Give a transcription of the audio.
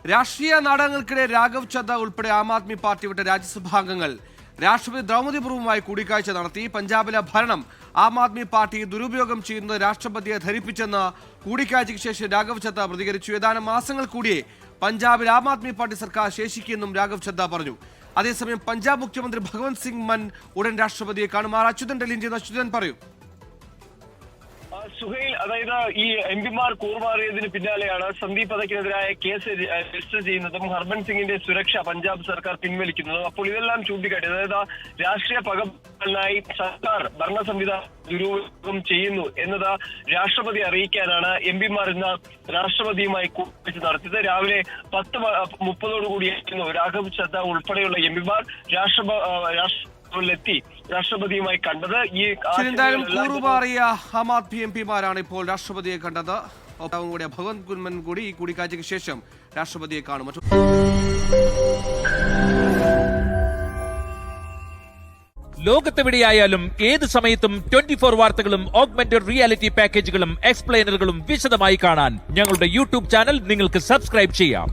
രാഷ്ട്രീയ നാടകങ്ങൾക്കിടെ രാഘവ് ചദ്ദ ഉൾപ്പെടെ ആം ആദ്മി പാർട്ടി വിട്ട രാജ്യസഭാംഗങ്ങൾ രാഷ്ട്രപതി ദ്രൗപദി മുർമുവുമായി കൂടിക്കാഴ്ച നടത്തി. പഞ്ചാബിലെ ഭരണം ആം ആദ്മി പാർട്ടി ദുരുപയോഗം ചെയ്യുന്നത് രാഷ്ട്രപതിയെ ധരിപ്പിച്ചെന്ന് കൂടിക്കാഴ്ചയ്ക്ക് ശേഷം രാഘവ് ചദ്ദ പ്രതികരിച്ചു. ഏതാനും മാസങ്ങൾ കൂടിയേ പഞ്ചാബിൽ ആം ആദ്മി പാർട്ടി സർക്കാർ ശേഷിക്കുമെന്നും രാഘവ് ചദ്ദ പറഞ്ഞു. അതേസമയം പഞ്ചാബ് മുഖ്യമന്ത്രി ഭഗവന്ത് സിംഗ് മാൻ ഉടൻ രാഷ്ട്രപതിയെ കാണും. അച്യുതൻ ഡൽഹിയിൽ ചെയ്യുന്ന അച്യുതൻ പറയൂ. സുഹൈൽ, അതായത് ഈ എംപിമാർ കൂറുമാറിയതിന് പിന്നാലെയാണ് സന്ദീപ് പഥക്കിനെതിരായ കേസ് രജിസ്റ്റർ ചെയ്യുന്നതും ഹർബൻ സിംഗിന്റെ സുരക്ഷ പഞ്ചാബ് സർക്കാർ പിൻവലിക്കുന്നതും. അപ്പോൾ ഇതെല്ലാം ചൂണ്ടിക്കാട്ടി, അതായത് രാഷ്ട്രീയ പകനായി സർക്കാർ ഭരണ സംവിധാനം ദുരുപയോഗം ചെയ്യുന്നു എന്നത് രാഷ്ട്രപതി അറിയിക്കാനാണ് എംപിമാർ ഇന്ന് രാഷ്ട്രപതിയുമായി കൂടിക്കാഴ്ച നടത്തിയത്. രാവിലെ 10:30 രാഘവ് ചദ്ദ ഉൾപ്പെടെയുള്ള എംപിമാർ െത്തി രാഷ്ട്രപതിയുമായി കണ്ടത്. ഈ എന്തായാലും കൂറുമാറിയ ആം ആദ്മി എംപിമാരാണ് ഇപ്പോൾ രാഷ്ട്രപതിയെ കണ്ടത്. കൂടിയ ഭഗവന്ത് കുന്മൻ കൂടി ഈ കൂടിക്കാഴ്ചയ്ക്ക് ശേഷം രാഷ്ട്രപതിയെ കാണും. ലോകത്തെവിടെയായാലും ഏത് സമയത്തും 24 വാർത്തകളും ഓഗ്മെന്റഡ് റിയാലിറ്റി പാക്കേജുകളും എക്സ്പ്ലെയിനറുകളും വിശദമായി കാണാൻ ഞങ്ങളുടെ യൂട്യൂബ് ചാനൽ നിങ്ങൾക്ക് സബ്സ്ക്രൈബ് ചെയ്യാം.